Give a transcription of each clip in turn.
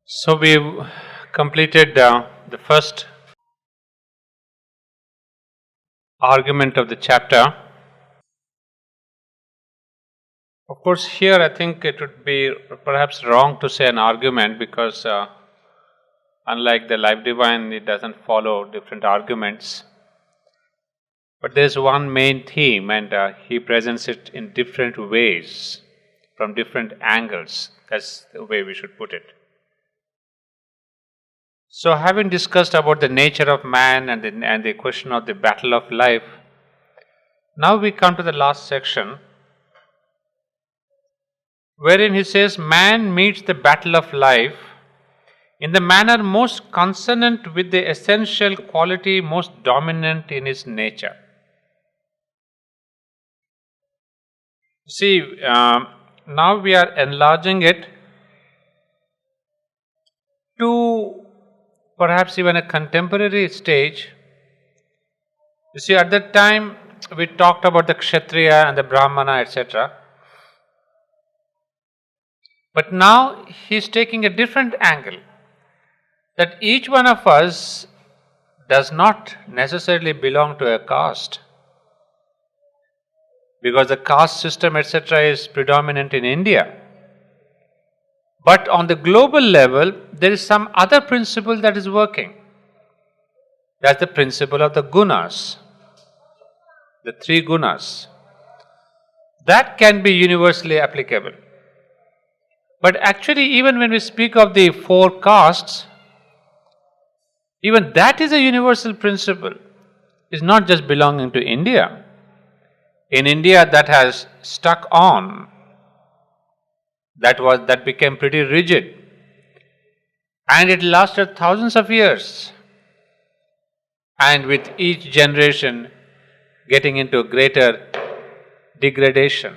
So we've completed the first argument of the chapter. Of course, here I think it would be perhaps wrong to say an argument because unlike the life divine, it doesn't follow different arguments. But there's one main theme, and he presents it in different ways, from different angles. That's the way we should put it. So, having discussed about the nature of man and the question of the battle of life, now we come to the last section, wherein he says, man meets the battle of life in the manner most consonant with the essential quality most dominant in his nature. See, now we are enlarging it to perhaps even a contemporary stage. You see, at that time we talked about the Kshatriya and the Brahmana, etc. But now he is taking a different angle, that each one of us does not necessarily belong to a caste, because the caste system, etc., is predominant in India. But on the global level, there is some other principle that is working. That's the principle of the gunas, the three gunas. That can be universally applicable. But actually, even when we speak of the four castes, even that is a universal principle. It's not just belonging to India. In India, that has stuck on. That became pretty rigid, and it lasted thousands of years. And with each generation getting into greater degradation.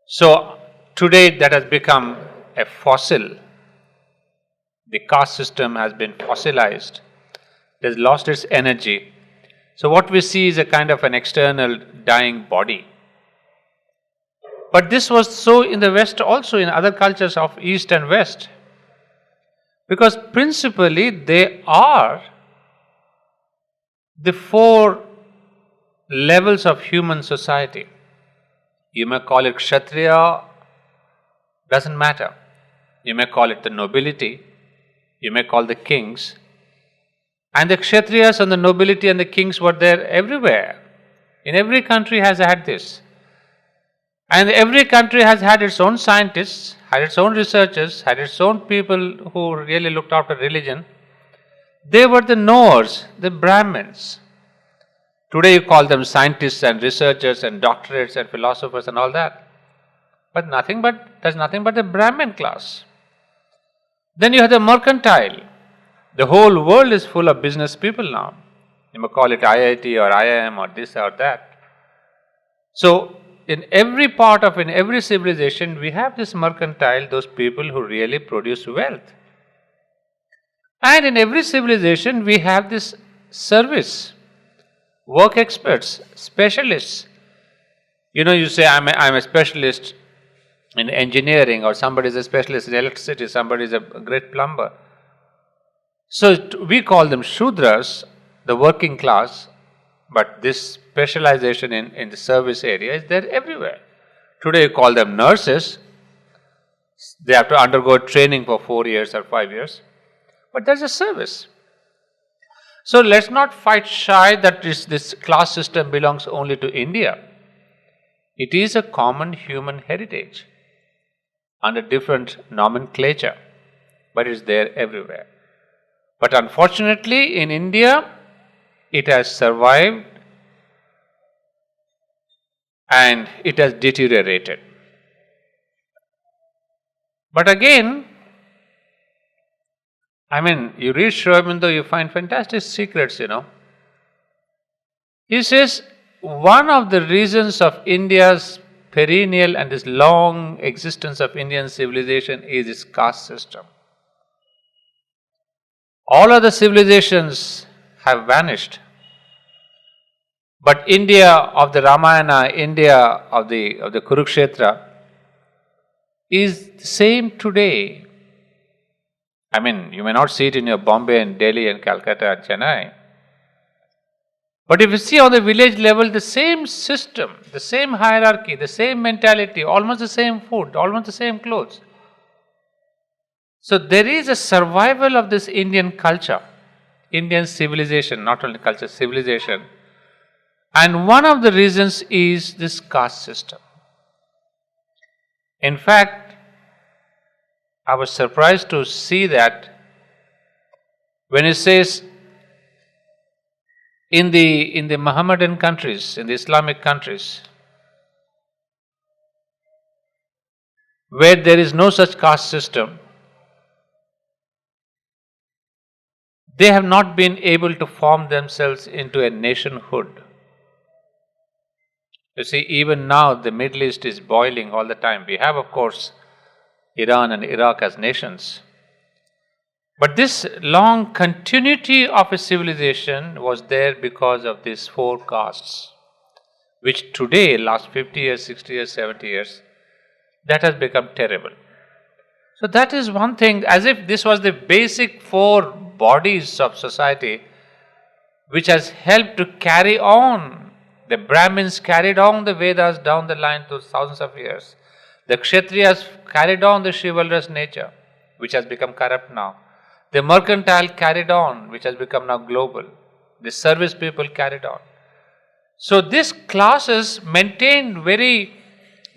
So today that has become a fossil. The caste system has been fossilized. It has lost its energy. So what we see is a kind of an external dying body. But this was so in the West also, in other cultures of East and West. Because principally they are the four levels of human society. You may call it Kshatriya, doesn't matter. You may call it the nobility, you may call the kings. And the Kshatriyas and the nobility and the kings were there everywhere. In every country has had this. And every country has had its own scientists, had its own researchers, had its own people who really looked after religion. They were the knowers, the Brahmins. Today you call them scientists and researchers and doctorates and philosophers and all that. But there's nothing but the Brahmin class. Then you have the mercantile. The whole world is full of business people now. You may call it IIT or IIM or this or that. So, in every civilization, we have this mercantile, those people who really produce wealth. And in every civilization, we have this service, work experts, specialists. You say, I'm a specialist in engineering, or somebody is a specialist in electricity, somebody is a great plumber. So we call them Shudras, the working class, but this specialization in the service area is there everywhere. Today you call them nurses. They have to undergo training for 4 years or 5 years. But there's a service. So let's not fight shy that this class system belongs only to India. It is a common human heritage under different nomenclature, but it's there everywhere. But unfortunately, in India, it has survived and it has deteriorated. But again, you read Aurobindo, you find fantastic secrets, He says, one of the reasons of India's perennial and this long existence of Indian civilization is its caste system. All other civilizations have vanished. But India of the Ramayana, India of the Kurukshetra, is the same today. I mean, you may not see it in your Bombay and Delhi and Calcutta and Chennai. But if you see on the village level, the same system, the same hierarchy, the same mentality, almost the same food, almost the same clothes. So there is a survival of this Indian culture, Indian civilization, not only culture, civilization. And one of the reasons is this caste system. In fact, I was surprised to see that when it says in the Mohammedan countries, in the Islamic countries, where there is no such caste system, they have not been able to form themselves into a nationhood. You see, even now the Middle East is boiling all the time. We have, of course, Iran and Iraq as nations. But this long continuity of a civilization was there because of these four castes, which today, last 50 years, 60 years, 70 years, that has become terrible. So that is one thing, as if this was the basic four bodies of society which has helped to carry on. The Brahmins carried on the Vedas down the line to thousands of years. The Kshatriyas carried on the chivalrous nature, which has become corrupt now. The mercantile carried on, which has become now global. The service people carried on. So these classes maintained very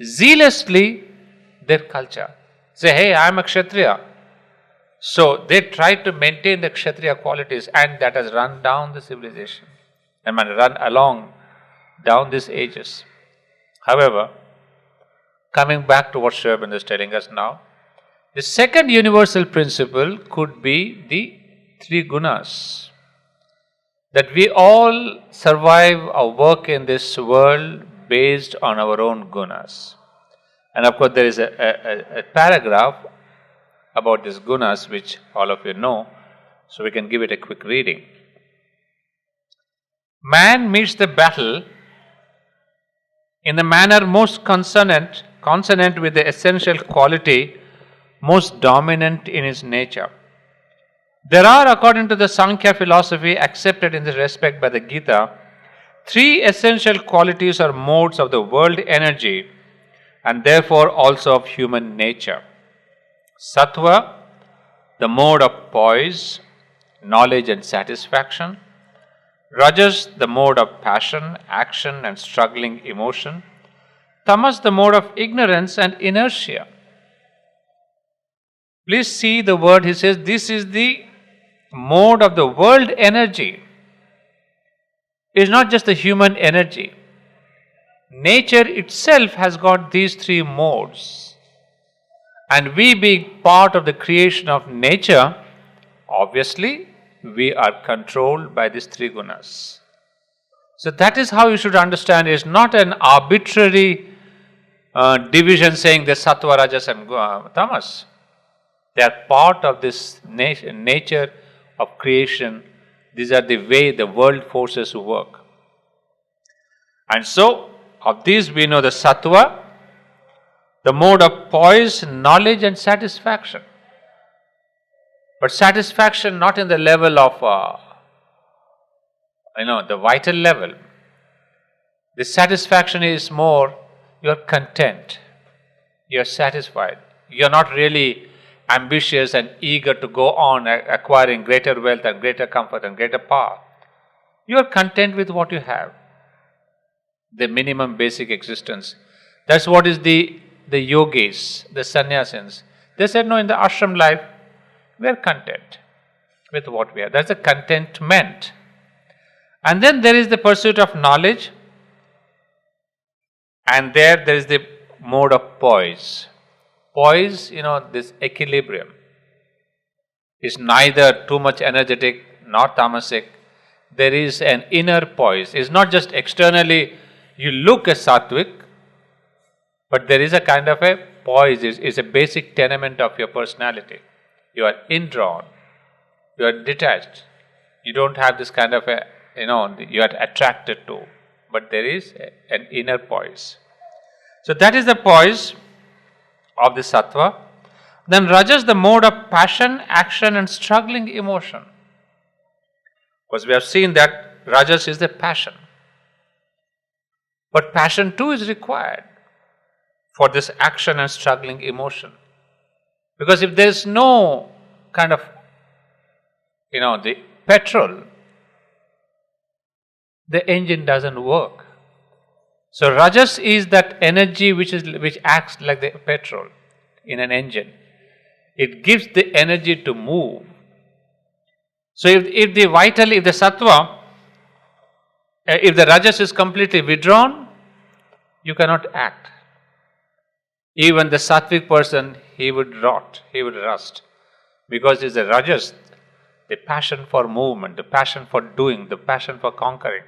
zealously their culture. Say, hey, I am a Kshatriya. So they tried to maintain the Kshatriya qualities, and that has run down the civilization. I mean, run along down these ages. However, coming back to what Sri Aurobindo is telling us now, the second universal principle could be the three gunas. That we all survive or work in this world based on our own gunas. And of course, there is a paragraph about these gunas which all of you know, so we can give it a quick reading. Man meets the battle in the manner most consonant with the essential quality most dominant in his nature. There are, according to the Sankhya philosophy accepted in this respect by the Gita, three essential qualities or modes of the world energy and therefore also of human nature. Sattva, the mode of poise, knowledge and satisfaction. Rajas, the mode of passion, action and struggling emotion. Tamas, the mode of ignorance and inertia. Please see the word, he says, this is the mode of the world energy. It is not just the human energy. Nature itself has got these three modes. And we being part of the creation of nature, obviously, we are controlled by these three gunas. So that is how you should understand it. It's not an arbitrary division saying the sattva, rajas and tamas. They are part of this nature of creation. These are the way the world forces work. And so, of these we know the sattva, the mode of poise, knowledge and satisfaction. But satisfaction not in the level of, the vital level. The satisfaction is more, you are content, you are satisfied. You are not really ambitious and eager to go on acquiring greater wealth and greater comfort and greater power. You are content with what you have. The minimum basic existence. That's what is the yogis, the sannyasins. They said, no, in the ashram life, we are content with what we have. That's a contentment. And then there is the pursuit of knowledge. And there is the mode of poise. Poise, this equilibrium is neither too much energetic nor tamasic. There is an inner poise. It's not just externally you look as sattvic, but there is a kind of a poise. It's a basic tenement of your personality. You are indrawn. You are detached. You don't have this kind of you are attracted to. But there is an inner poise. So that is the poise of the sattva. Then rajas, the mode of passion, action and struggling emotion. Because we have seen that rajas is the passion. But passion too is required for this action and struggling emotion. Because if there is no kind of, the petrol, the engine doesn't work. So rajas is that energy which acts like the petrol in an engine. It gives the energy to move. So if the sattva, if the rajas is completely withdrawn, you cannot act. Even the sattvic person, he would rot, he would rust. Because it's the rajas, the passion for movement, the passion for doing, the passion for conquering.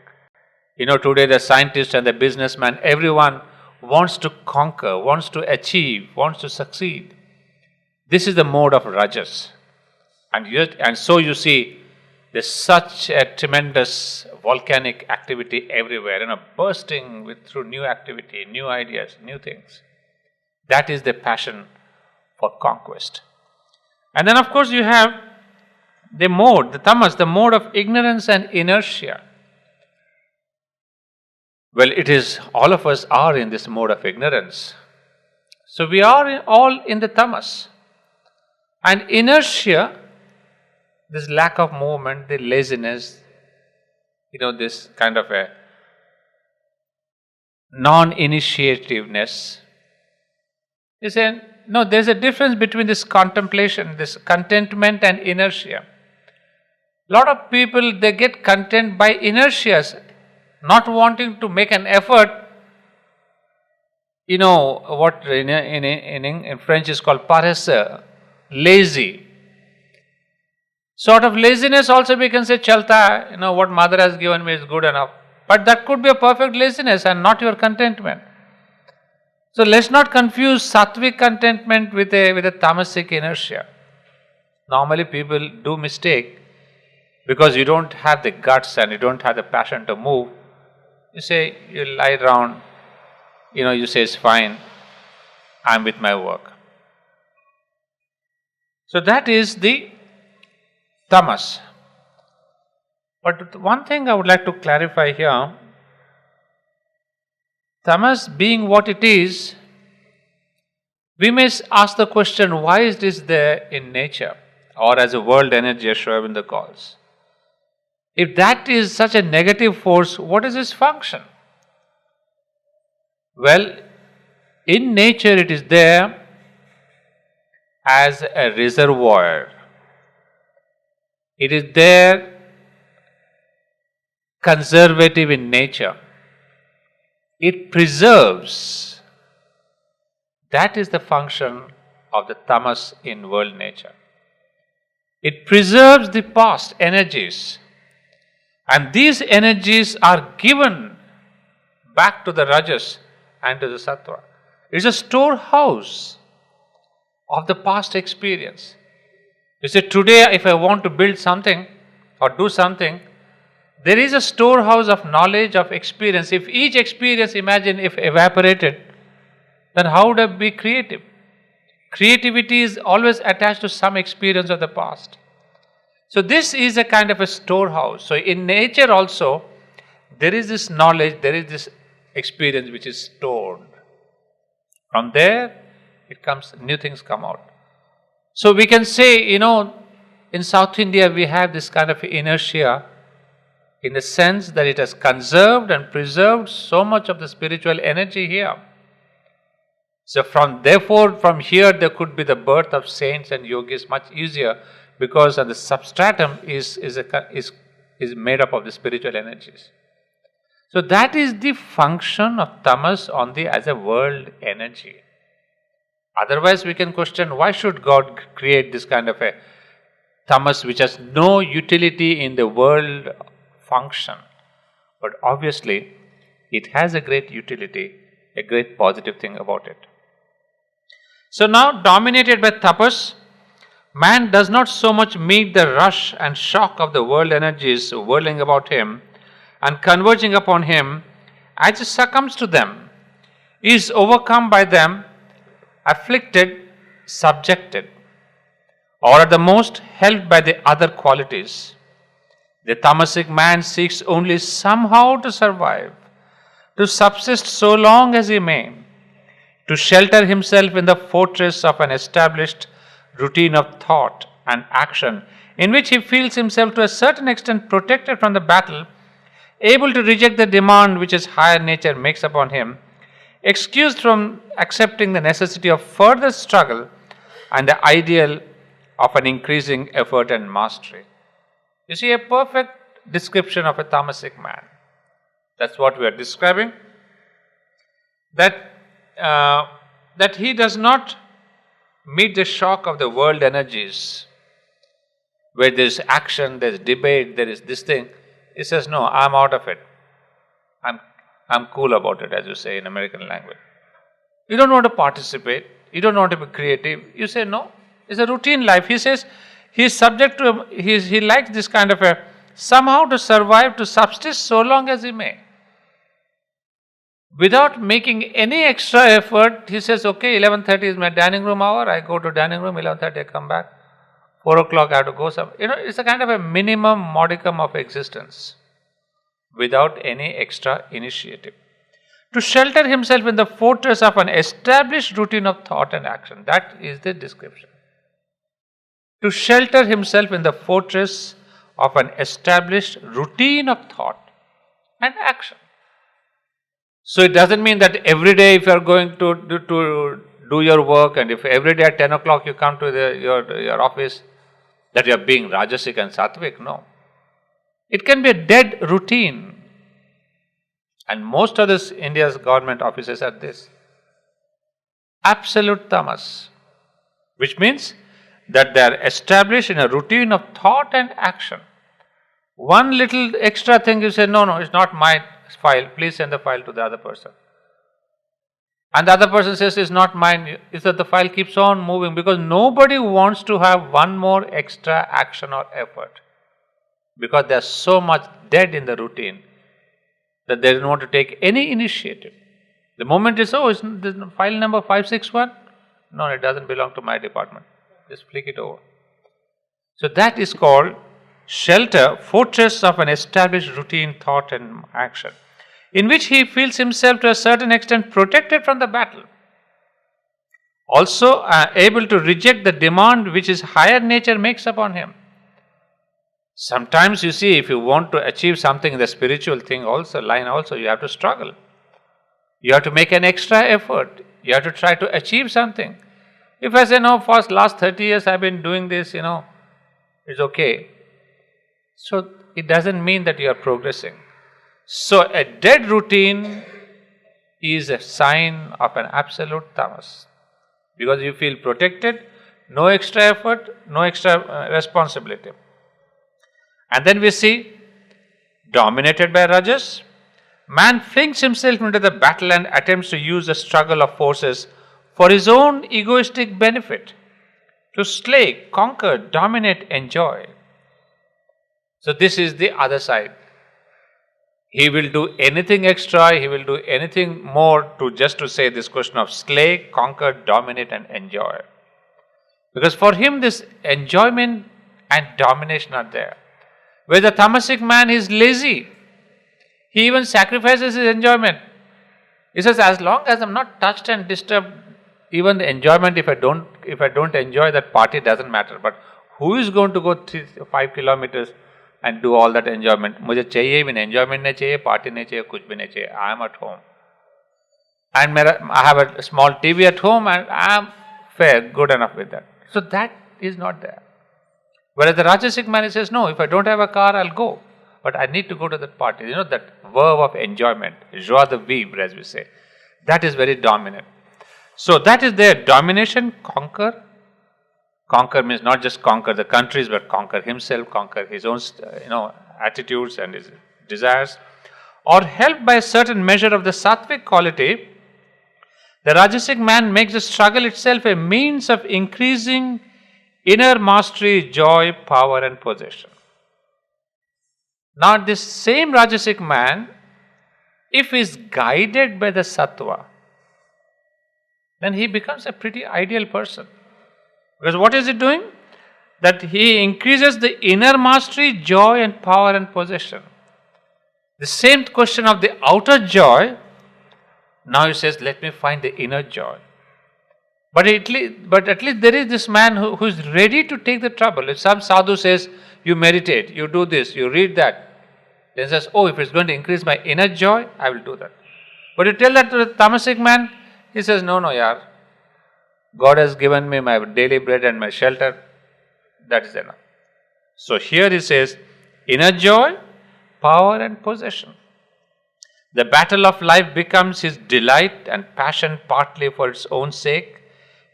Today the scientist and the businessman, everyone wants to conquer, wants to achieve, wants to succeed. This is the mode of rajas. And so you see, there's such a tremendous volcanic activity everywhere, bursting through new activity, new ideas, new things. That is the passion for conquest. And then of course you have the mode, the tamas, the mode of ignorance and inertia. Well, it is, all of us are in this mode of ignorance. So we are all in the tamas. And inertia, this lack of movement, the laziness, this kind of a non-initiativeness. You say, no, there's a difference between this contemplation, this contentment and inertia. A lot of people, they get content by inertia, not wanting to make an effort. What in French is called paresse, lazy. Sort of laziness also we can say, chalta, what mother has given me is good enough. But that could be a perfect laziness and not your contentment. So let's not confuse sattvic contentment with a tamasic inertia. Normally people do mistake because you don't have the guts and you don't have the passion to move. You say, you lie down, you say it's fine, I'm with my work. So that is the tamas. But one thing I would like to clarify here, tamas being what it is, we may ask the question, why is this there in nature or as a world energy as Aurobindo calls? If that is such a negative force, what is its function? Well, in nature it is there as a reservoir. It is there conservative in nature. It preserves. That is the function of the tamas in world nature. It preserves the past energies. And these energies are given back to the rajas and to the sattva. It's a storehouse of the past experience. You say, today if I want to build something or do something, there is a storehouse of knowledge, of experience. If each experience, imagine, if evaporated, then how would I be creative? Creativity is always attached to some experience of the past. So this is a kind of a storehouse. So in nature also, there is this knowledge, there is this experience which is stored. From there, new things come out. So we can say, in South India we have this kind of inertia in the sense that it has conserved and preserved so much of the spiritual energy here. So from here there could be the birth of saints and yogis much easier, because the substratum is made up of the spiritual energies. So that is the function of tamas as a world energy. Otherwise we can question, why should God create this kind of a tamas which has no utility in the world function? But obviously it has a great utility, a great positive thing about it. So now, dominated by tapas, man does not so much meet the rush and shock of the world energies whirling about him and converging upon him, as he succumbs to them, he is overcome by them afflicted, subjected, or at the most helped by the other qualities. The tamasic man seeks only somehow to survive, to subsist so long as he may, to shelter himself in the fortress of an established routine of thought and action, in which he feels himself to a certain extent protected from the battle, able to reject the demand which his higher nature makes upon him, excused from accepting the necessity of further struggle and the ideal of an increasing effort and mastery. You see, a perfect description of a tamasic man. That's what we are describing. That he does not meet the shock of the world energies, where there is action, there is debate, there is this thing. He says, no, I'm out of it. I'm cool about it, as you say in American language. You don't want to participate. You don't want to be creative. You say, no, it's a routine life. He says he is subject to, he likes this kind of a, somehow to survive, to subsist so long as he may. Without making any extra effort, he says, okay, 11:30 is my dining room hour. I go to dining room, 11:30 I come back. 4 o'clock I have to go somewhere. It's a kind of a minimum modicum of existence without any extra initiative. To shelter himself in the fortress of an established routine of thought and action. That is the description. To shelter himself in the fortress of an established routine of thought and action. So it doesn't mean that every day if you are going to do your work, and if every day at 10 o'clock you come to your office, that you are being Rajasic and Sattvic. No. It can be a dead routine. And most of this India's government offices are this. Absolute tamas. Which means that they are established in a routine of thought and action. One little extra thing you say, no, it's not my file, please send the file to the other person. And the other person says, it's not mine, is that the file keeps on moving, because nobody wants to have one more extra action or effort. Because they are so much dead in the routine that they don't want to take any initiative. The moment is, is this file number 561? No, it doesn't belong to my department. Just flick it over. So that is called shelter, fortress of an established routine, thought and action, in which he feels himself to a certain extent protected from the battle. Also able to reject the demand which his higher nature makes upon him. Sometimes you see, if you want to achieve something in the spiritual thing also, line also, you have to struggle. You have to make an extra effort. You have to try to achieve something. If I say, no, for last 30 years I've been doing this, it's okay. So it doesn't mean that you are progressing. So a dead routine is a sign of an absolute tamas. Because you feel protected, no extra effort, no extra responsibility. And then we see, dominated by rajas, man flings himself into the battle and attempts to use the struggle of forces for his own egoistic benefit, to slay, conquer, dominate, enjoy. So this is the other side. He will do anything extra, he will do anything more to say this question of slay, conquer, dominate and enjoy. Because for him this enjoyment and domination are there. Where the tamasic man is lazy, he even sacrifices his enjoyment. He says, as long as I'm not touched and disturbed, even the enjoyment, if I don't enjoy that party, doesn't matter. But who is going to go 5 kilometers and do all that enjoyment? मुझे चाहिए भी नहीं, enjoyment नहीं चाहिए, party नहीं चाहिए, कुछ भी नहीं चाहिए. I am at home. And I have a small TV at home and I am fair, good enough with that. So that is not there. Whereas the Rajasic man, he says, no, if I don't have a car, I'll go. But I need to go to that party. That verb of enjoyment, joie de vivre, as we say. That is very dominant. So that is their domination, conquer. Conquer means not just conquer the countries, but conquer himself, conquer his own, attitudes and his desires. Or helped by a certain measure of the sattvic quality, the Rajasic man makes the struggle itself a means of increasing inner mastery, joy, power and possession. Now this same Rajasic man, if he is guided by the sattva, then he becomes a pretty ideal person. Because what is he doing? That he increases the inner mastery, joy and power and possession. The same question of the outer joy, now he says, let me find the inner joy. But at least there is this man who is ready to take the trouble. If some sadhu says, you meditate, you do this, you read that, then he says, oh, if it's going to increase my inner joy, I will do that. But you tell that to the tamasic man, he says, no, yaar, God has given me my daily bread and my shelter, that is enough. So here he says, inner joy, power and possession. The battle of life becomes his delight and passion, partly for its own sake,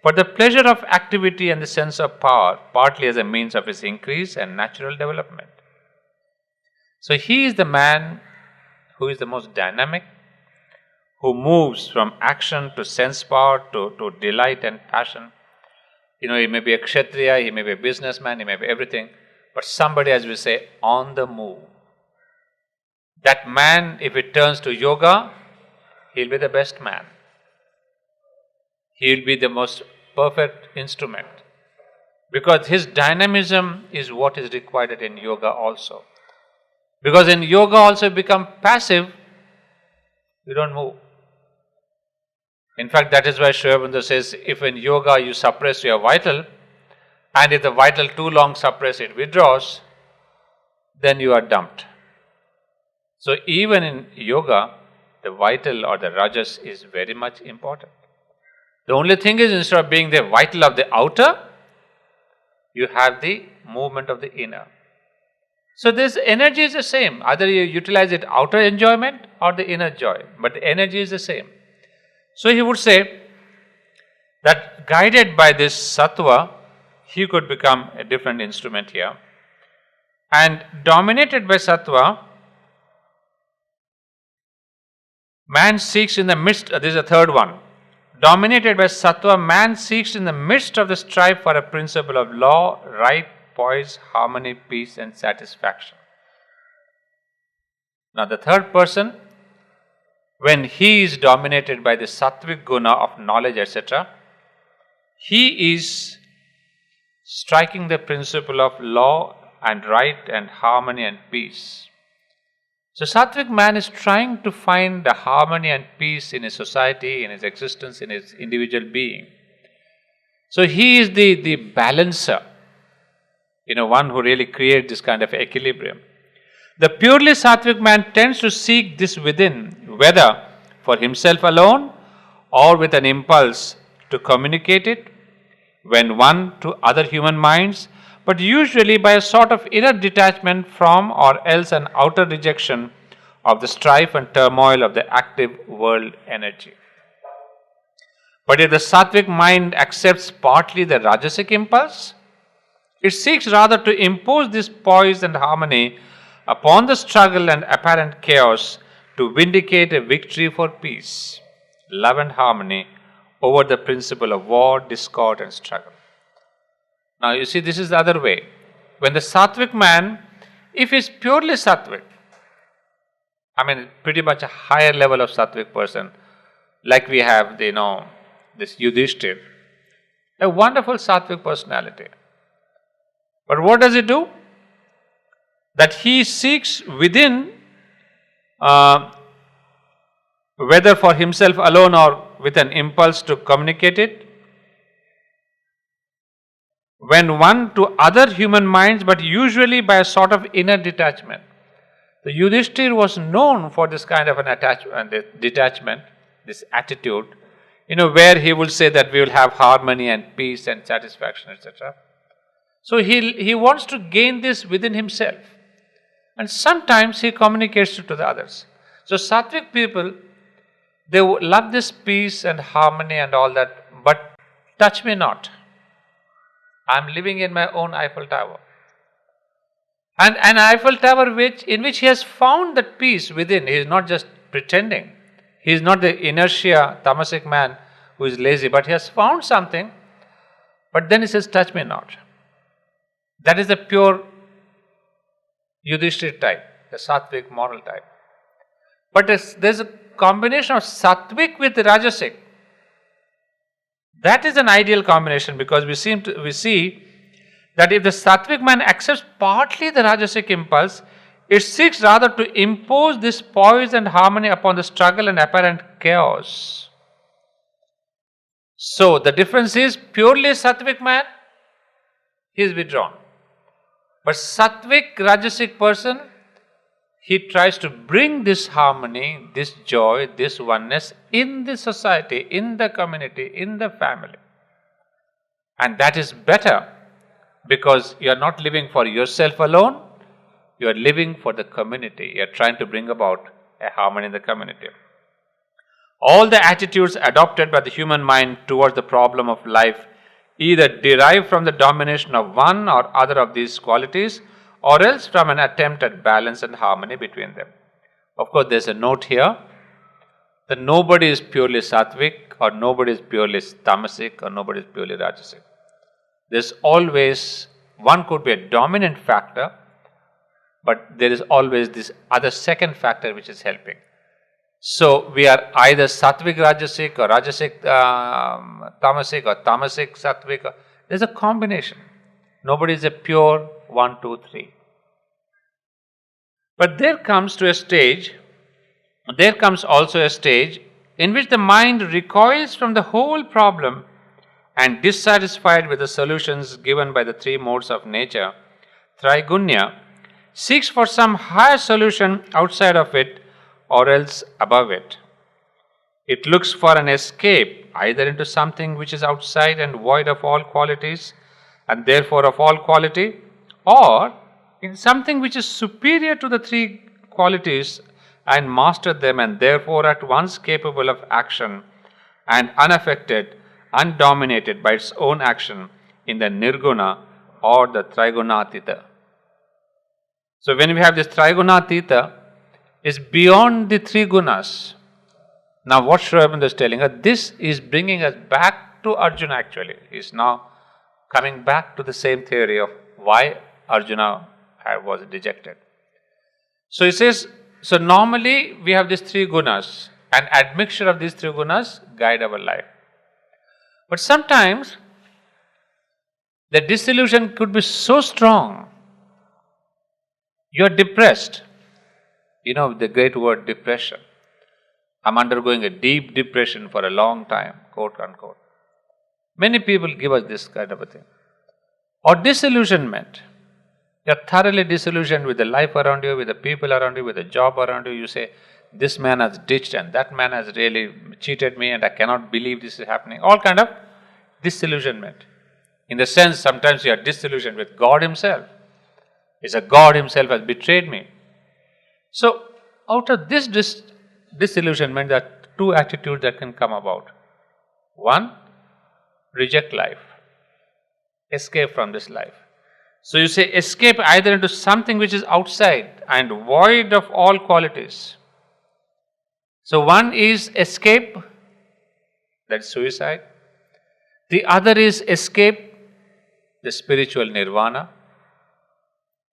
for the pleasure of activity and the sense of power, partly as a means of his increase and natural development. So he is the man who is the most dynamic, who moves from action to sense power to delight and passion. He may be a kshatriya, he may be a businessman, he may be everything, but somebody, as we say, on the move. That man, if it turns to yoga, he'll be the best man. He'll be the most perfect instrument. Because his dynamism is what is required in yoga also. Because in yoga also become passive, you don't move. In fact, that is why Sri Aurobindo says, if in yoga you suppress your vital, and if the vital too long suppress, it withdraws, then you are dumped. So even in yoga, the vital or the rajas is very much important. The only thing is, instead of being the vital of the outer, you have the movement of the inner. So this energy is the same. Either you utilize it outer enjoyment or the inner joy, but the energy is the same. So he would say that guided by this sattva, he could become a different instrument here. And dominated by sattva, man seeks in the midst, this is the third one. Dominated by sattva, man seeks in the midst of the strife for a principle of law, right, poise, harmony, peace and satisfaction. Now the third person, when he is dominated by the sattvic guna of knowledge, etc., he is striking the principle of law and right and harmony and peace. So sattvic man is trying to find the harmony and peace in his society, in his existence, in his individual being. So he is the balancer, one who really creates this kind of equilibrium. The purely sattvic man tends to seek this within, whether for himself alone or with an impulse to communicate it, when one to other human minds, but usually by a sort of inner detachment from or else an outer rejection of the strife and turmoil of the active world energy. But if the sattvic mind accepts partly the rajasic impulse, it seeks rather to impose this poise and harmony upon the struggle and apparent chaos to vindicate a victory for peace, love and harmony over the principle of war, discord and struggle. Now you see, this is the other way. When the sattvic man, if he is purely sattvic, pretty much a higher level of sattvic person, like we have this Yudhishthir, a wonderful sattvic personality. But what does he do? That he seeks within, whether for himself alone or with an impulse to communicate it, when one to other human minds, but usually by a sort of inner detachment. The Yudhishthir was known for this kind of an detachment, this attitude, where he will say that we will have harmony and peace and satisfaction, etc. So he wants to gain this within himself. And sometimes he communicates it to the others. So sattvic people, they love this peace and harmony and all that, but touch me not. I am living in my own Eiffel Tower. And an Eiffel Tower in which he has found that peace within. He is not just pretending. He is not the inertia, tamasic man who is lazy, but he has found something. But then he says, touch me not. That is the pure Yudhishthir type, the sattvic moral type. But there's a combination of sattvic with rajasic. That is an ideal combination, because we see that if the sattvic man accepts partly the rajasic impulse, it seeks rather to impose this poise and harmony upon the struggle and apparent chaos. So the difference is, purely sattvic man, he is withdrawn. But sattvic rajasic person, he tries to bring this harmony, this joy, this oneness in the society, in the community, in the family. And that is better, because you are not living for yourself alone, you are living for the community. You are trying to bring about a harmony in the community. All the attitudes adopted by the human mind towards the problem of life either derive from the domination of one or other of these qualities, or else from an attempt at balance and harmony between them. Of course, there is a note here that nobody is purely sattvic, or nobody is purely tamasic, or nobody is purely rajasic. There's always, one could be a dominant factor, but there is always this other second factor which is helping. So we are either sattvic rajasic, or rajasic tamasic, or tamasic sattvic. There's a combination. Nobody is a pure 1, 2, 3. But there comes also a stage in which the mind recoils from the whole problem, and dissatisfied with the solutions given by the three modes of nature, Trigunya, seeks for some higher solution outside of it, or else above it. It looks for an escape either into something which is outside and void of all qualities, and therefore of all quality, or in something which is superior to the three qualities and master them, and therefore at once capable of action and unaffected, undominated by its own action in the nirguna or the trigunatita. So when we have this trigunatita, is beyond the three gunas. Now what Sri Aurobindo is telling us, this is bringing us back to Arjuna actually. He is now coming back to the same theory of why Arjuna was dejected. So he says, so normally we have these three gunas, and admixture of these three gunas guide our life. But sometimes the disillusion could be so strong, you are depressed. You know the great word depression. I'm undergoing a deep depression for a long time, quote unquote. Many people give us this kind of a thing. Or disillusionment. You're thoroughly disillusioned with the life around you, with the people around you, with the job around you. You say, this man has ditched and that man has really cheated me and I cannot believe this is happening. All kind of disillusionment. In the sense, sometimes you are disillusioned with God Himself. It's a God Himself has betrayed me. So, out of this disillusionment, there are two attitudes that can come about. One, reject life, escape from this life. So you say escape either into something which is outside and void of all qualities. So one is escape, that's suicide. The other is escape, the spiritual nirvana.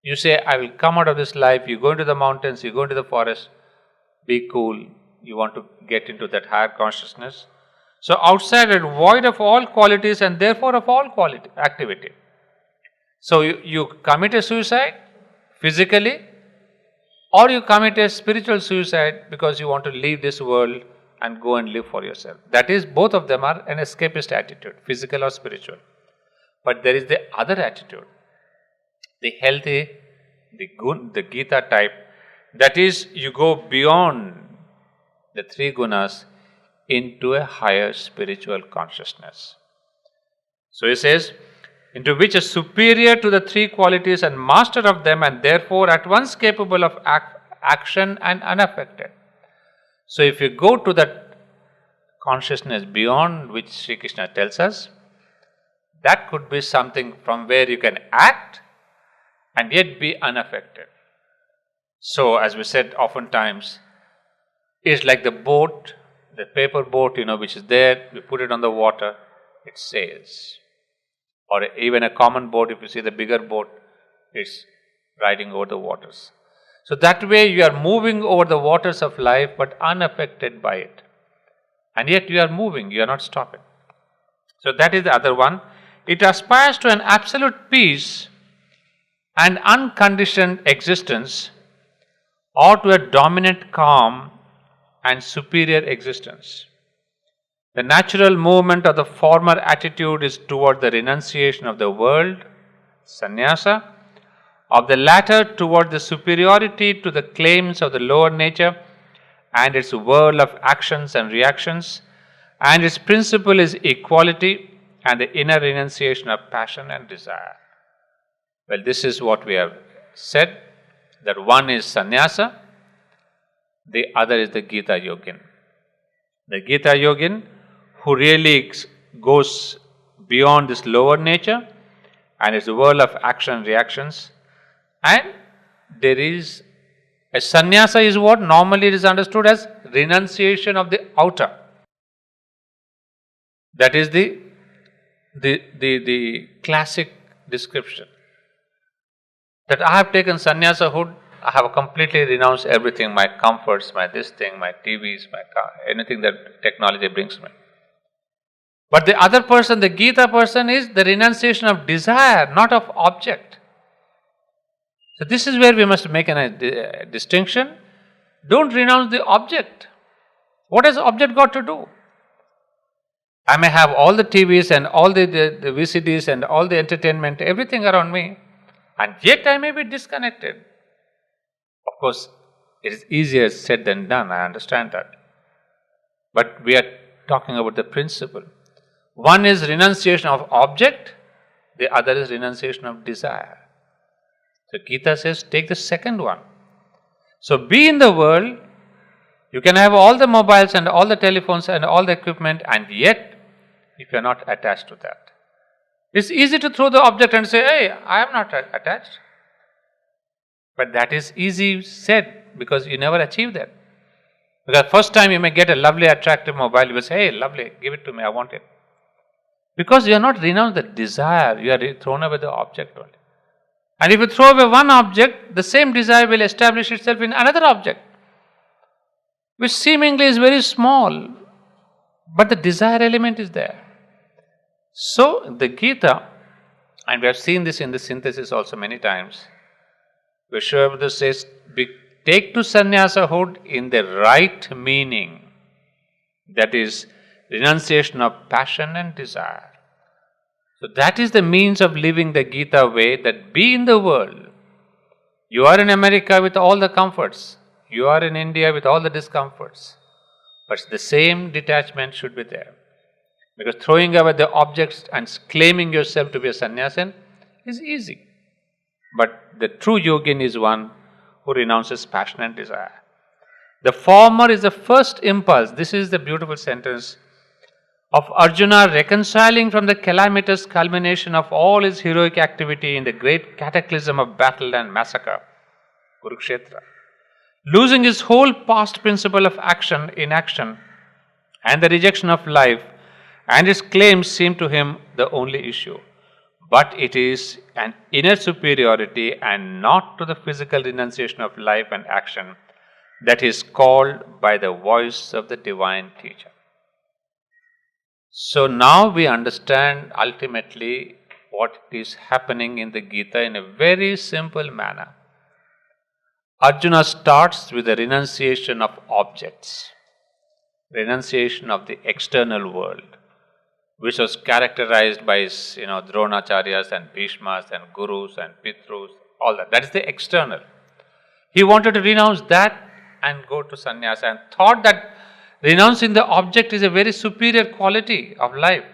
You say, I will come out of this life, you go into the mountains, you go into the forest, be cool, you want to get into that higher consciousness. So outside and void of all qualities and therefore of all quality activity. So you commit a suicide physically, or you commit a spiritual suicide because you want to leave this world and go and live for yourself. That is, both of them are an escapist attitude, physical or spiritual. But there is the other attitude, the healthy, the Gita type, that is, you go beyond the three gunas into a higher spiritual consciousness. So he says, into which is superior to the three qualities and master of them, and therefore at once capable of action and unaffected. So if you go to that consciousness beyond which Sri Krishna tells us, that could be something from where you can act and yet be unaffected. So as we said oftentimes, it's like the boat, the paper boat, which is there, we put it on the water, it sails. Or even a common boat, if you see the bigger boat, it's riding over the waters. So that way you are moving over the waters of life but unaffected by it. And yet you are moving, you are not stopping. So that is the other one. It aspires to an absolute peace and unconditioned existence, or to a dominant calm and superior existence. The natural movement of the former attitude is toward the renunciation of the world, sannyasa, of the latter toward the superiority to the claims of the lower nature and its whirl of actions and reactions, and its principle is equality and the inner renunciation of passion and desire. Well, this is what we have said, that one is sannyasa, the other is the Gita yogin. The Gita yogin who really goes beyond this lower nature and its whirl of action and reactions, and there is a sannyasa is what normally it is understood as renunciation of the outer. That is the classic description. That I have taken sannyasa hood, I have completely renounced everything, my comforts, my this thing, my TVs, my car, anything that technology brings me. But the other person, the Gita person, is the renunciation of desire, not of object. So this is where we must make a distinction. Don't renounce the object. What has the object got to do? I may have all the TVs and all the VCDs and all the entertainment, everything around me, and yet I may be disconnected. Of course, it is easier said than done, I understand that. But we are talking about the principle. One is renunciation of object, the other is renunciation of desire. So Gita says, take the second one. So be in the world, you can have all the mobiles and all the telephones and all the equipment, and yet, if you are not attached to that. It's easy to throw the object and say, hey, I am not attached. But that is easy said, because you never achieve that. Because first time you may get a lovely, attractive mobile, you will say, hey, lovely, give it to me, I want it. Because you are not renounced the desire, you are thrown away the object only. And if you throw away one object, the same desire will establish itself in another object, which seemingly is very small, but the desire element is there. So the Gita, and we have seen this in the synthesis also many times, where Sri Aurobindo says, take to sannyasa hood in the right meaning, that is renunciation of passion and desire. So that is the means of living the Gita way, that be in the world. You are in America with all the comforts. You are in India with all the discomforts. But the same detachment should be there. Because throwing away the objects and claiming yourself to be a sannyasin is easy. But the true yogin is one who renounces passion and desire. The former is the first impulse. This is the beautiful sentence of Arjuna reconciling from the calamitous culmination of all his heroic activity in the great cataclysm of battle and massacre, Kurukshetra. Losing his whole past principle of action, inaction, and the rejection of life, and his claims seem to him the only issue. But it is an inner superiority and not to the physical renunciation of life and action that is called by the voice of the divine teacher. So now we understand ultimately what is happening in the Gita in a very simple manner. Arjuna starts with the renunciation of objects, renunciation of the external world, which was characterized by his, Dronacharyas and Bhishmas and Gurus and Pitrus, all that. That is the external. He wanted to renounce that and go to sannyasa, and thought that renouncing the object is a very superior quality of life.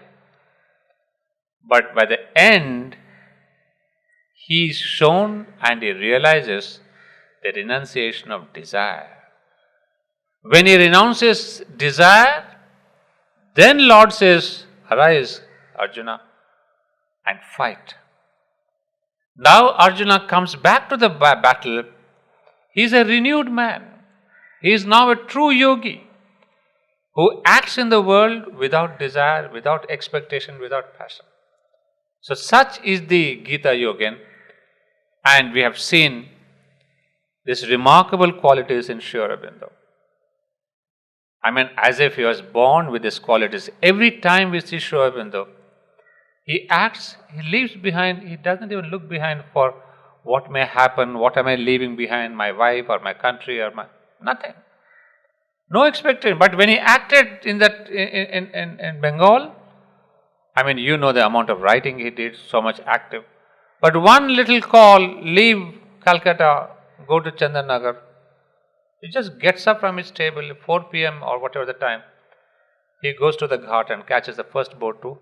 But by the end, he is shown and he realizes the renunciation of desire. When he renounces desire, then Lord says, arise, Arjuna, and fight. Now Arjuna comes back to the battle. He is a renewed man. He is now a true yogi who acts in the world without desire, without expectation, without passion. So such is the Gita Yogin, and we have seen these remarkable qualities in Sri Aurobindo. I mean, as if he was born with these qualities. Every time we see Sri Aurobindo, He acts, he leaves behind, he doesn't even look behind for what may happen, what am I leaving behind, my wife or my country or my nothing. No expectation. But when he acted in that in Bengal, I mean, you know the amount of writing he did, so much active. But one little call, leave Calcutta, go to Chandanagar. He just gets up from his table, 4 p.m. or whatever the time. He goes to the ghat and catches the first boat to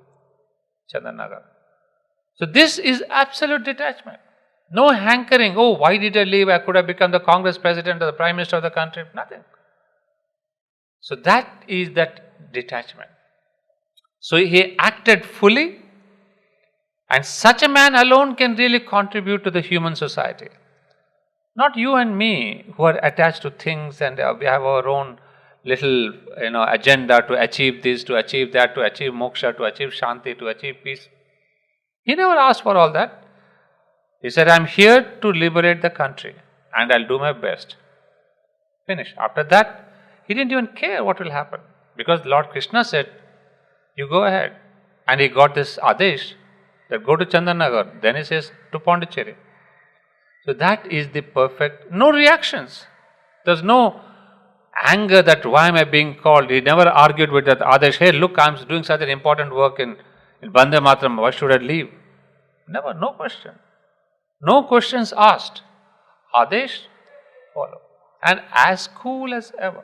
Chandanagar. So this is absolute detachment. No hankering, oh, why did I leave? I could have become the Congress president or the prime minister of the country. Nothing. So that is that detachment. So he acted fully, and such a man alone can really contribute to the human society. Not you and me who are attached to things and we have our own little agenda to achieve this, to achieve that, to achieve moksha, to achieve shanti, to achieve peace. He never asked for all that. He said, I'm here to liberate the country and I'll do my best. Finish. After that, he didn't even care what will happen, because Lord Krishna said, you go ahead. And he got this adesh that go to Chandanagar. Then he says to Pondicherry. So that is the perfect, no reactions. There's no anger that why am I being called. He never argued with that adesh. Hey, look, I'm doing such an important work in Vande Mataram. Why should I leave? Never, no question. No questions asked. Adesh, follow. And as cool as ever.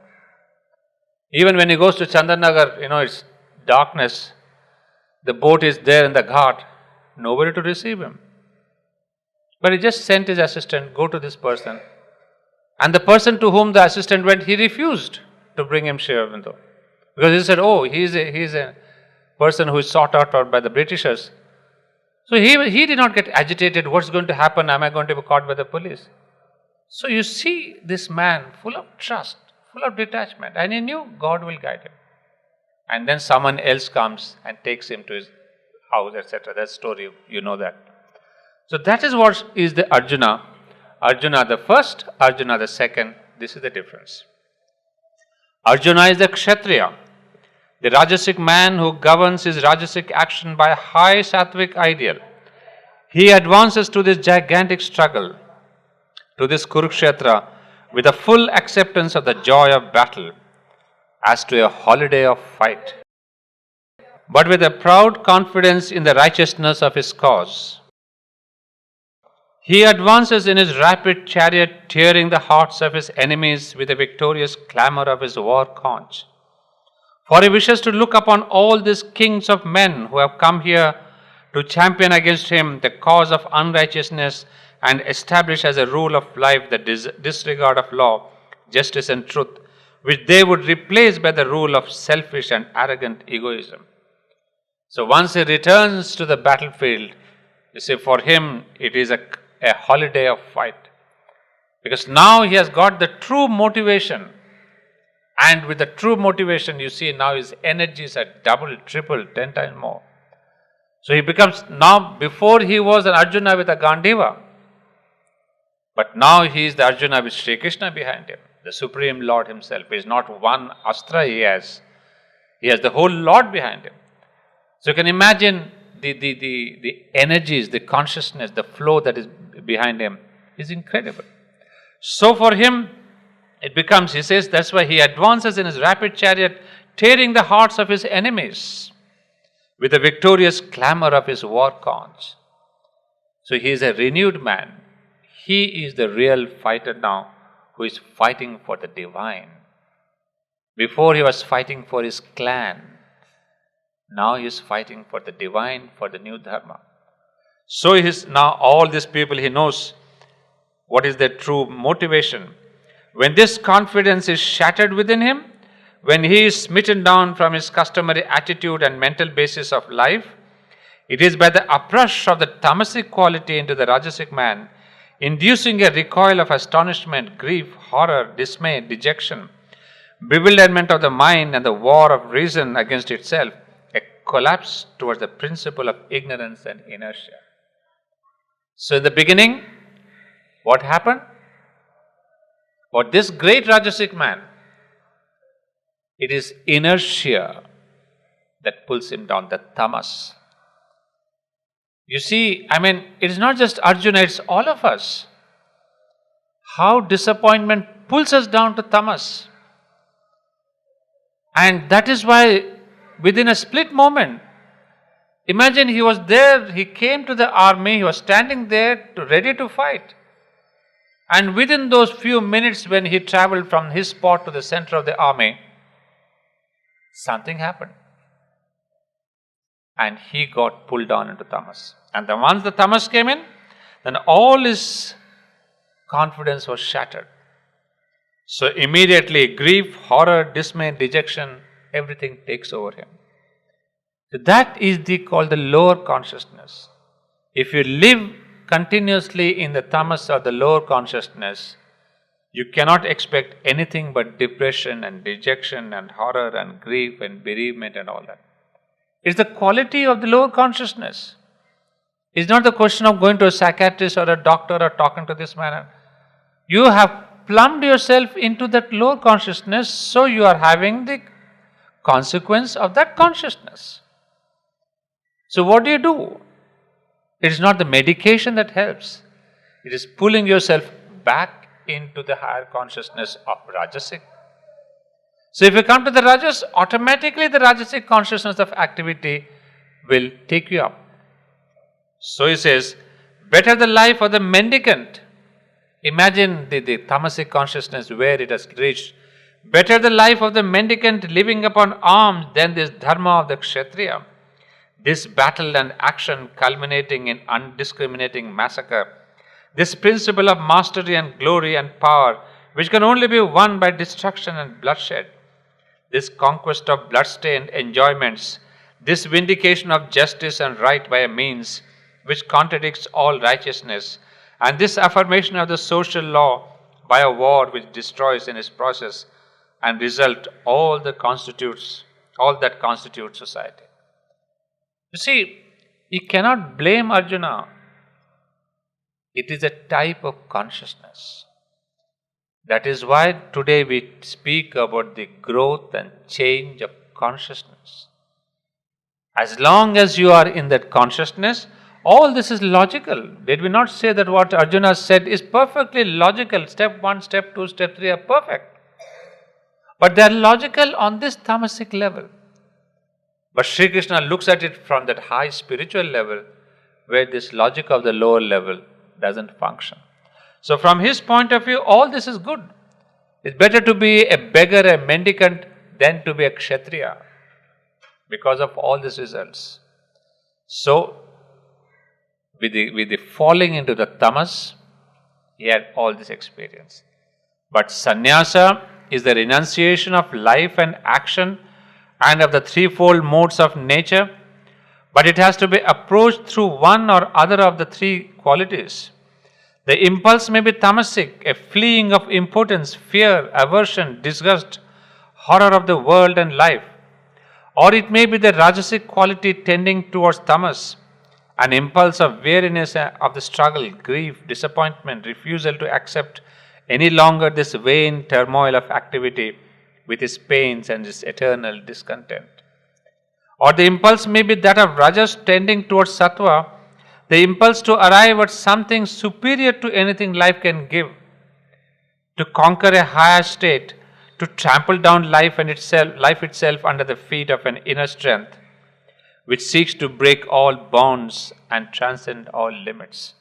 Even when he goes to Chandanagar, it's darkness. The boat is there in the ghat. Nobody to receive him. But he just sent his assistant, go to this person. And the person to whom the assistant went, he refused to bring him Sri Aurobindo. Because he said, oh, he's a person who is sought out by the Britishers. So he did not get agitated. What's going to happen? Am I going to be caught by the police? So you see this man full of trust, full of detachment. And he knew God will guide him. And then someone else comes and takes him to his house, etc. That story, you know that. So that is what is the Arjuna. Arjuna the first, Arjuna the second. This is the difference. Arjuna is the Kshatriya, the Rajasic man who governs his Rajasic action by a high Sattvic ideal. He advances to this gigantic struggle, to this Kurukshetra, with a full acceptance of the joy of battle, as to a holiday of fight, but with a proud confidence in the righteousness of his cause. He advances in his rapid chariot, tearing the hearts of his enemies with the victorious clamor of his war conch. For he wishes to look upon all these kings of men who have come here to champion against him the cause of unrighteousness and establish as a rule of life the disregard of law, justice and truth, which they would replace by the rule of selfish and arrogant egoism. So once he returns to the battlefield, you see, for him it is a holiday of fight. Because now he has got the true motivation. And with the true motivation, you see now his energies are double, triple, 10 times more. So he becomes, now before he was an Arjuna with a Gandiva. But now he is the Arjuna with Sri Krishna behind him. The Supreme Lord himself. It is not one astra he has. He has the whole Lord behind him. So you can imagine the energies, the consciousness, the flow that is behind him is incredible. So for him, it becomes, he says, that's why he advances in his rapid chariot, tearing the hearts of his enemies with the victorious clamor of his war conch. So he is a renewed man. He is the real fighter now, who is fighting for the divine. Before he was fighting for his clan. Now he is fighting for the divine, for the new dharma. So he is now all these people, he knows what is their true motivation. When this confidence is shattered within him, when he is smitten down from his customary attitude and mental basis of life, it is by the uprush of the tamasic quality into the rajasic man, inducing a recoil of astonishment, grief, horror, dismay, dejection, bewilderment of the mind and the war of reason against itself, a collapse towards the principle of ignorance and inertia. So in the beginning, what happened? For this great Rajasic man, it is inertia that pulls him down, the tamas. You see, it is not just Arjuna, it's all of us. How disappointment pulls us down to tamas. And that is why within a split moment, imagine he was there, he came to the army, he was standing there ready to fight. And within those few minutes when he traveled from his spot to the center of the army, something happened. And he got pulled down into tamas. And then once the tamas came in, then all his confidence was shattered. So immediately grief, horror, dismay, dejection, everything takes over him. So that is called the lower consciousness. If you live continuously in the tamas or the lower consciousness, you cannot expect anything but depression and dejection and horror and grief and bereavement and all that. It's the quality of the lower consciousness. It's not the question of going to a psychiatrist or a doctor or talking to this man. You have plumbed yourself into that lower consciousness, so you are having the consequence of that consciousness. So what do? It is not the medication that helps. It is pulling yourself back into the higher consciousness of Rajasic. So if you come to the Rajas, automatically the Rajasic consciousness of activity will take you up. So he says, better the life of the mendicant. Imagine the tamasic consciousness where it has reached. Better the life of the mendicant living upon alms than this dharma of the kshatriya. This battle and action culminating in undiscriminating massacre. This principle of mastery and glory and power which can only be won by destruction and bloodshed. This conquest of bloodstained enjoyments. This vindication of justice and right by a means which contradicts all righteousness. And this affirmation of the social law by a war which destroys in its process and result all that constitutes society. You see, you cannot blame Arjuna. It is a type of consciousness. That is why today we speak about the growth and change of consciousness. As long as you are in that consciousness, all this is logical. Did we not say that what Arjuna said is perfectly logical? Step 1, step 2, step 3 are perfect. But they are logical on this tamasic level. But Sri Krishna looks at it from that high spiritual level where this logic of the lower level doesn't function. So from his point of view, all this is good. It's better to be a beggar, a mendicant, than to be a kshatriya because of all these results. So, with the falling into the tamas, he had all this experience. But sannyasa is the renunciation of life and action and of the threefold modes of nature, but it has to be approached through one or other of the three qualities. The impulse may be tamasic, a fleeing of impotence, fear, aversion, disgust, horror of the world and life. Or it may be the rajasic quality tending towards tamas, an impulse of weariness of the struggle, grief, disappointment, refusal to accept any longer this vain turmoil of activity with its pains and its eternal discontent. Or the impulse may be that of rajas tending towards sattva, the impulse to arrive at something superior to anything life can give, to conquer a higher state, to trample down life itself under the feet of an inner strength, which seeks to break all bounds and transcend all limits.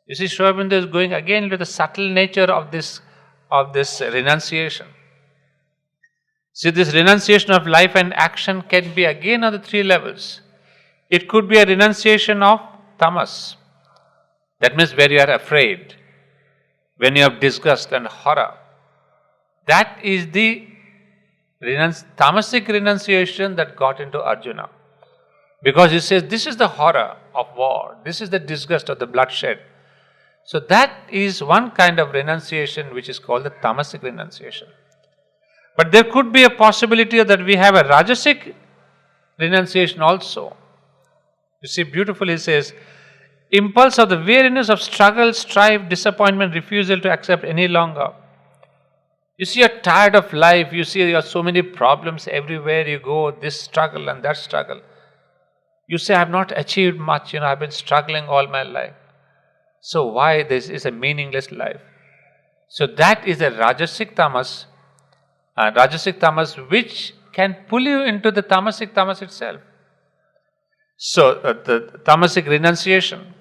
You see, Aurobindo is going again into the subtle nature of this renunciation. See, this renunciation of life and action can be again on the three levels. It could be a renunciation of tamas. That means where you are afraid, when you have disgust and horror. That is the tamasic renunciation that got into Arjuna. Because he says, this is the horror of war, this is the disgust of the bloodshed. So that is one kind of renunciation which is called the tamasic renunciation. But there could be a possibility that we have a rajasic renunciation also. You see, beautifully he says, impulse of the weariness of struggle, strife, disappointment, refusal to accept any longer. You see, you're tired of life, you see there are so many problems everywhere you go, this struggle and that struggle. You say, I have not achieved much, I've been struggling all my life. So why this is a meaningless life? So that is a Rajasic tamas which can pull you into the tamasic tamas itself. So the tamasic renunciation.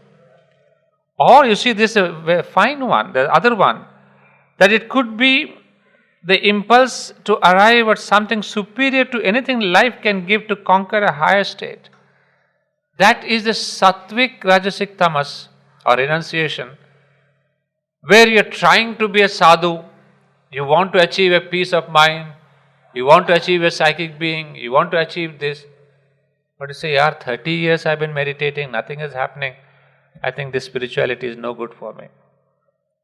Or you see this a fine one, the other one, that it could be the impulse to arrive at something superior to anything life can give to conquer a higher state. That is the sattvic rajasic tamas or renunciation, where you are trying to be a sadhu, you want to achieve a peace of mind, you want to achieve a psychic being, you want to achieve this. But you say, 30 years I've been meditating, nothing is happening. I think this spirituality is no good for me.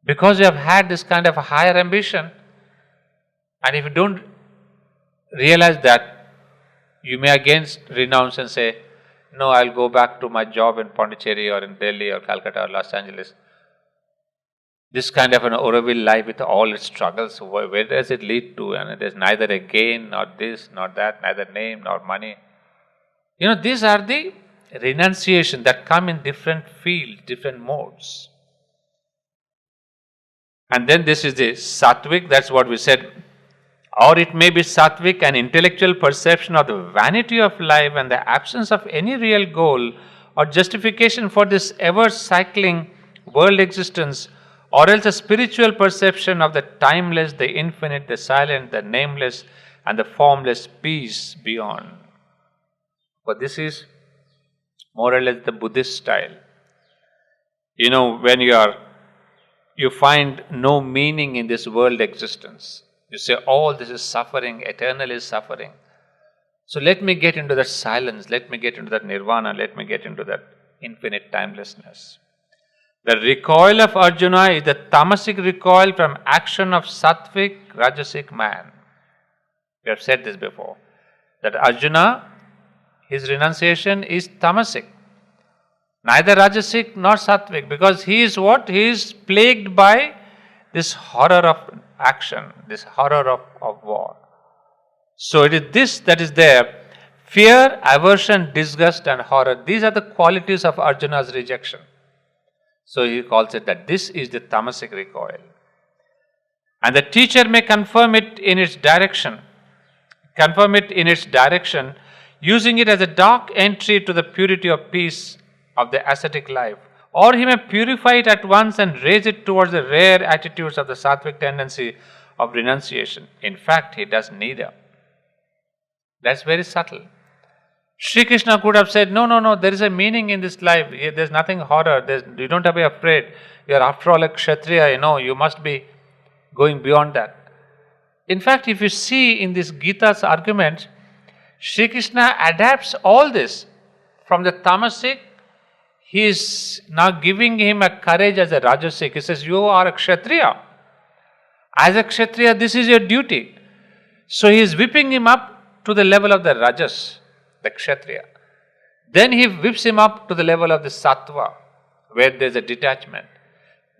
Because you have had this kind of a higher ambition, and if you don't realize that, you may again renounce and say, no, I'll go back to my job in Pondicherry or in Delhi or Calcutta or Los Angeles. This kind of an Aurobindo life with all its struggles, where does it lead to? And there's neither a gain, nor this, nor that, neither name, nor money. These are the renunciation that come in different fields, different modes. And then this is the sattvic, that's what we said. Or it may be sattvic, an intellectual perception of the vanity of life and the absence of any real goal or justification for this ever-cycling world existence, or else a spiritual perception of the timeless, the infinite, the silent, the nameless, and the formless peace beyond. But this is more or less the Buddhist style. When you find no meaning in this world existence, you say, all this is suffering, eternal is suffering. So let me get into that silence, let me get into that nirvana, let me get into that infinite timelessness. The recoil of Arjuna is the tamasic recoil from action of sattvic, rajasic man. We have said this before, that Arjuna, his renunciation is tamasic, neither rajasic nor sattvic, because he is what? He is plagued by this horror of action, this horror of war. So it is this that is there. Fear, aversion, disgust and horror. These are the qualities of Arjuna's rejection. So he calls it that this is the tamasic recoil. And the teacher may confirm it in its direction, using it as a dark entry to the purity of peace of the ascetic life. Or he may purify it at once and raise it towards the rare attitudes of the sattvic tendency of renunciation. In fact, he does neither. That's very subtle. Sri Krishna could have said, no, there is a meaning in this life. There's nothing horror. You don't have to be afraid. You are after all a Kshatriya, you must be going beyond that. In fact, if you see in this Gita's argument, Sri Krishna adapts all this from the tamasic. He is now giving him a courage as a rajasic. He says, you are a Kshatriya. As a Kshatriya, this is your duty. So he is whipping him up to the level of the rajas, the Kshatriya. Then he whips him up to the level of the sattva, where there is a detachment.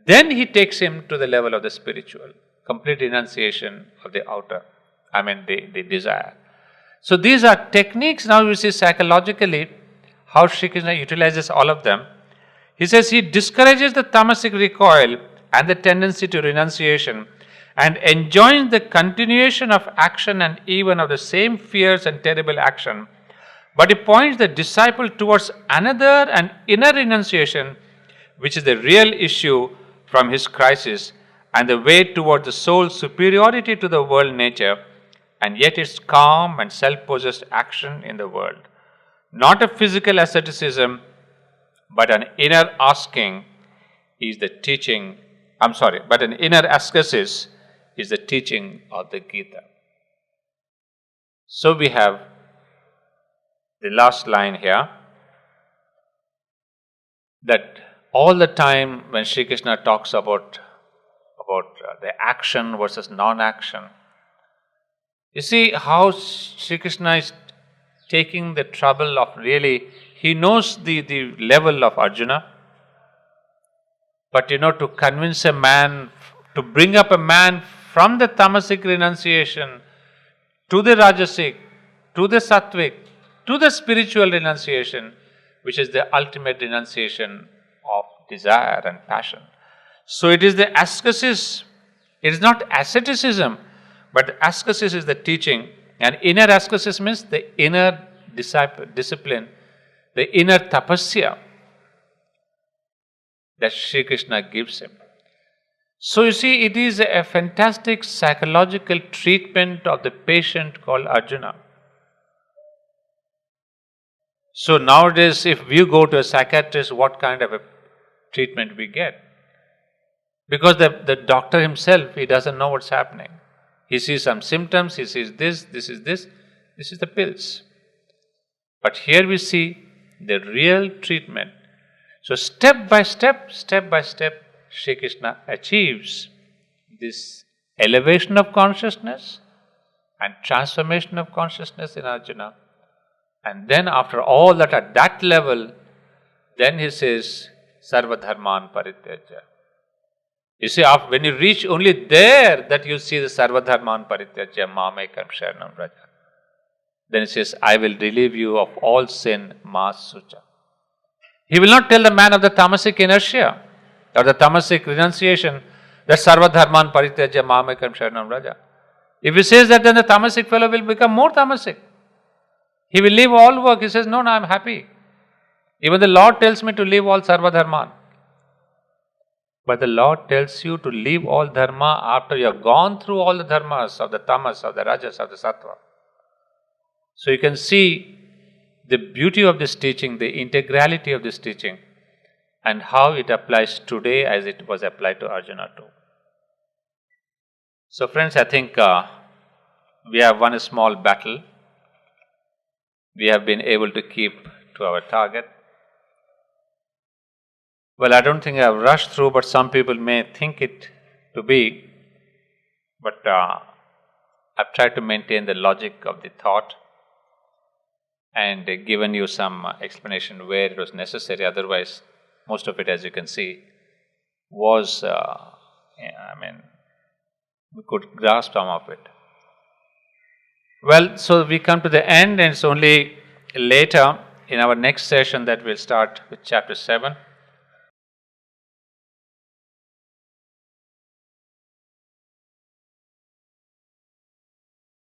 Then he takes him to the level of the spiritual, complete renunciation of the outer, the desire. So these are techniques. Now you see psychologically how Sri Krishna utilizes all of them. He says he discourages the tamasic recoil and the tendency to renunciation and enjoins the continuation of action and even of the same fierce and terrible action. But he points the disciple towards another and inner renunciation, which is the real issue from his crisis and the way toward the soul's superiority to the world nature and yet its calm and self-possessed action in the world. Not a physical asceticism, but an inner asking is the teaching, but an inner ascesis is the teaching of the Gita. So we have the last line here, that all the time when Sri Krishna talks about the action versus non-action, you see how Sri Krishna is taking the trouble of really, he knows the level of Arjuna, but to convince a man, to bring up a man from the tamasic renunciation to the rajasic, to the sattvic, to the spiritual renunciation, which is the ultimate renunciation of desire and passion. So it is the ascesis, it is not asceticism, but ascesis is the teaching, and inner ascesis means the inner discipline, the inner tapasya that Sri Krishna gives him. So you see, it is a fantastic psychological treatment of the patient called Arjuna. So nowadays, if you go to a psychiatrist, what kind of a treatment we get? Because the doctor himself, he doesn't know what's happening. He sees some symptoms, he sees this is the pills. But here we see the real treatment. So step by step, Sri Krishna achieves this elevation of consciousness and transformation of consciousness in Arjuna. And then after all that, at that level, then he says, Sarva Dharman Parityajya. You see, when you reach only there, that you see the Sarva Dharman Parityajya Mamekam Sharanam Vraja. Then he says, I will relieve you of all sin, mas sucha. He will not tell the man of the tamasic inertia or the tamasic renunciation that Sarva Dharman Parityajya Mamekam Sharanam Vraja. If he says that, then the tamasic fellow will become more tamasic. He will leave all work. He says, no, I am happy. Even the Lord tells me to leave all Sarva Dharman. But the Lord tells you to leave all dharma after you have gone through all the dharmas of the tamas, of the rajas, of the sattva. So you can see the beauty of this teaching, the integrality of this teaching, and how it applies today as it was applied to Arjuna too. So friends, I think we have won a small battle. We have been able to keep to our target. Well, I don't think I have rushed through, but some people may think it to be. But I've tried to maintain the logic of the thought and given you some explanation where it was necessary. Otherwise, most of it, as you can see, was, we could grasp some of it. Well, so we come to the end, and it's only later in our next session that we'll start with chapter 7.